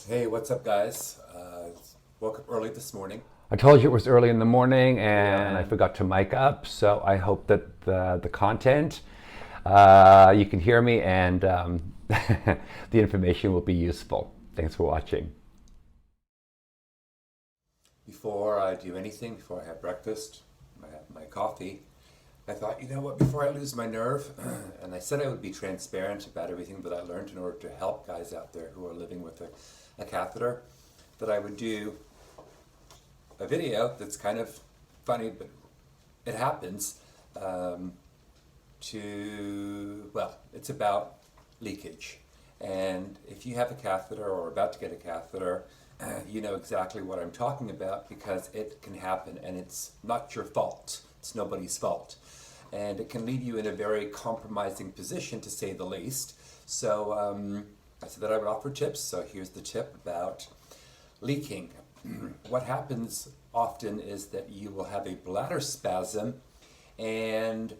Hey, what's up, guys? Woke up early this morning. I told you it was early in the morning and I Yeah. forgot to mic up, so I hope that the content, you can hear me and the information will be useful. Thanks for watching. Before I do anything, before I have breakfast, I have my coffee, I thought, you know what, before I lose my nerve, and I said I would be transparent about everything that I learned in order to help guys out there who are living with a catheter, that I would do a video that's kind of funny, but it happens. Um, well, it's about leakage. And if you have a catheter or are about to get a catheter, you know exactly what I'm talking about because it can happen and it's not your fault. It's nobody's fault. And it can leave you in a very compromising position, to say the least. So I said that I would offer tips. So here's the tip about leaking. What happens often is that you will have a bladder spasm, and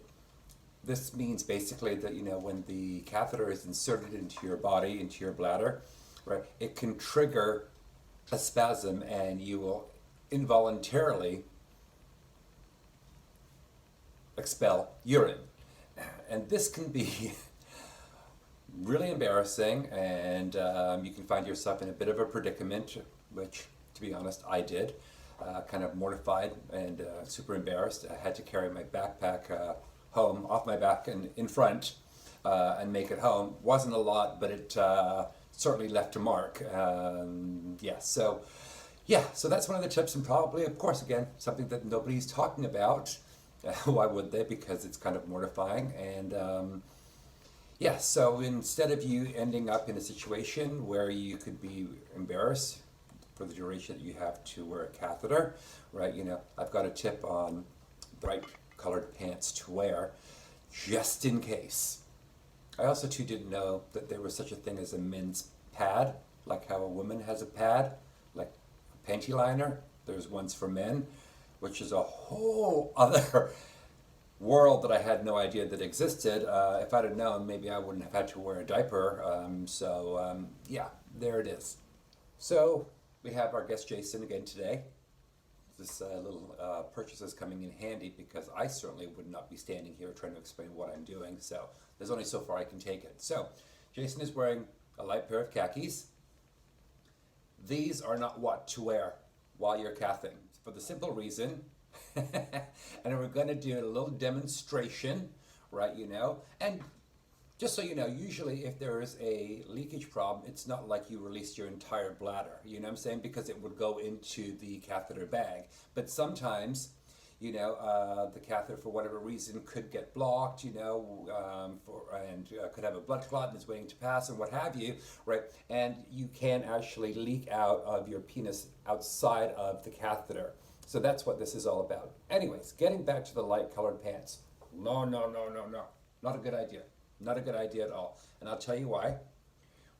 this means basically that, you know, when the catheter is inserted into your body, into your bladder, right, it can trigger a spasm and you will involuntarily expel urine. And this can be really embarrassing, and you can find yourself in a bit of a predicament, which, to be honest, I did. Kind of mortified and super embarrassed. I had to carry my backpack home, off my back and in front, and make it home. Wasn't a lot, but it certainly left a mark. So that's one of the tips, and probably, of course, again, something that nobody's talking about. Why would they? Because it's kind of mortifying. And so instead of you ending up in a situation where you could be embarrassed for the duration that you have to wear a catheter, right? You know, I've got a tip on bright colored pants to wear just in case. I also too didn't know that there was such a thing as a men's pad, like how a woman has a pad, like a panty liner. There's ones for men, which is a whole other world that I had no idea that existed. If I'd have known, maybe I wouldn't have had to wear a diaper. There it is. So we have our guest Jason again today. This little purchase is coming in handy because I certainly would not be standing here trying to explain what I'm doing. So there's only so far I can take it. So Jason is wearing a light pair of khakis. These are not what to wear while you're cathing, for the simple reason, and we're going to do a little demonstration, right, you know, and just so you know, usually if there is a leakage problem, it's not like you release your entire bladder, you know what I'm saying, because it would go into the catheter bag. But sometimes, you know, the catheter, for whatever reason, could get blocked, you know, could have a blood clot and is waiting to pass and what have you, right? And you can actually leak out of your penis outside of the catheter. So that's what this is all about. Anyways, getting back to the light colored pants. No. Not a good idea. Not a good idea at all. And I'll tell you why.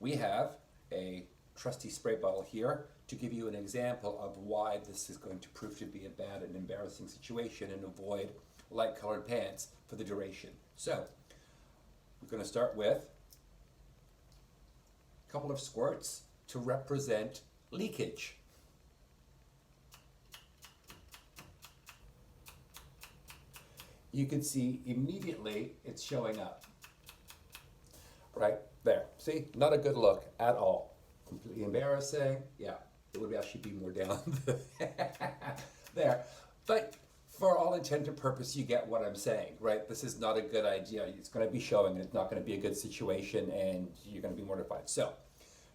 We have a trusty spray bottle here to give you an example of why this is going to prove to be a bad and embarrassing situation and avoid light colored pants for the duration. So we're going to start with a couple of squirts to represent leakage. You can see immediately it's showing up. Right there. See, not a good look at all. Completely embarrassing. Yeah, it would actually be more down there. But for all intent and purpose, you get what I'm saying, right? This is not a good idea. It's going to be showing, and it's not going to be a good situation, and you're going to be mortified. So,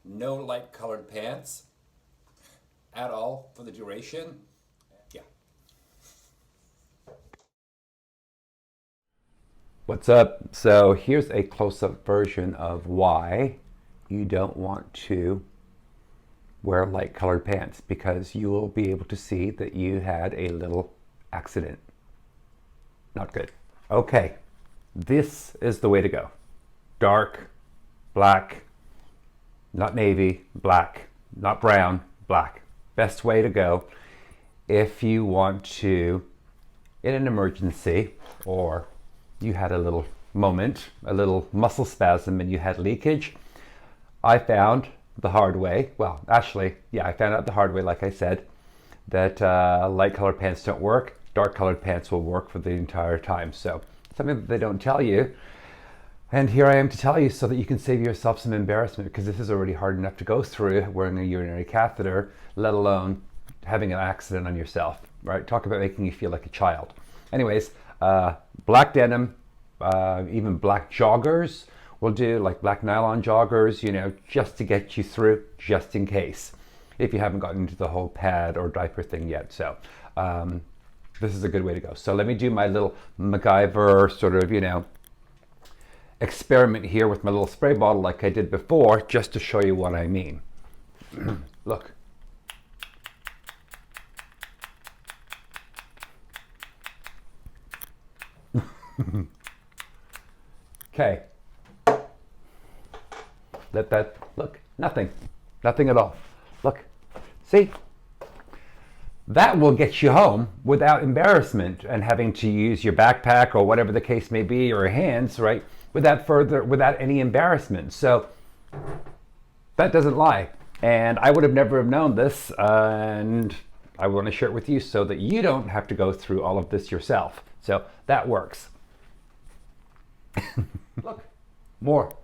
no light colored pants at all for the duration. Yeah. What's up? So here's a close-up version of why you don't want to wear light colored pants, because you will be able to see that you had a little accident. Not good. Okay, this is the way to go. Dark, black, not navy, black, not brown, black. Best way to go if you want to, in an emergency, or you had a little moment, a little muscle spasm and you had leakage. I found the hard way. Well, actually, yeah, I found out the hard way, like I said, that light colored pants don't work. Dark colored pants will work for the entire time. So something that they don't tell you. And here I am to tell you so that you can save yourself some embarrassment, because this is already hard enough to go through wearing a urinary catheter, let alone having an accident on yourself, right? Talk about making you feel like a child. Anyways, black denim, even black joggers will do, like black nylon joggers, you know, just to get you through, just in case, if you haven't gotten into the whole pad or diaper thing yet. So this is a good way to go. So let me do my little MacGyver sort of, you know, experiment here with my little spray bottle like I did before, just to show you what I mean. Look. Okay. Let that, look, nothing at all. Look, see? That will get you home without embarrassment and having to use your backpack or whatever the case may be, or your hands, right? Without any embarrassment. So that doesn't lie. And I would have never have known this, and I want to share it with you so that you don't have to go through all of this yourself. So that works. Look, more.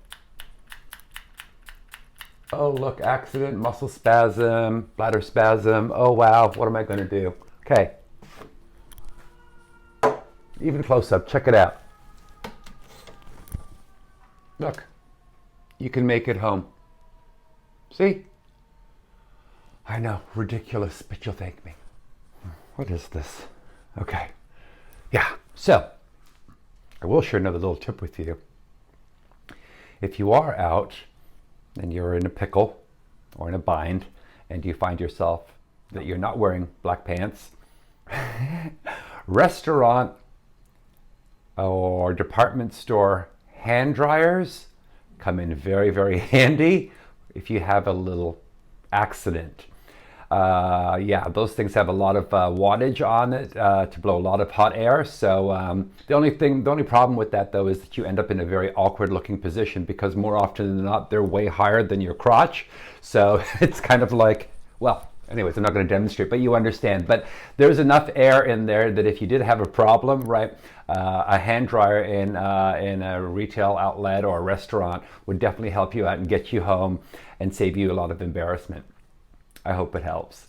Oh, look, accident, muscle spasm, bladder spasm. Oh, wow, what am I going to do? Okay. Even close up, check it out. Look, you can make it home. See? I know, ridiculous, but you'll thank me. What is this? Okay. Yeah, so I will share another little tip with you. If you are out and you're in a pickle or in a bind and you find yourself that you're not wearing black pants, restaurant or department store hand dryers come in very, very handy if you have a little accident. Yeah, those things have a lot of wattage on it to blow a lot of hot air. So the only problem with that though is that you end up in a very awkward looking position, because more often than not they're way higher than your crotch. So it's kind of like, well, anyways, I'm not going to demonstrate, but you understand. But there's enough air in there that if you did have a problem, right, a hand dryer in a retail outlet or a restaurant would definitely help you out and get you home and save you a lot of embarrassment. I hope it helps.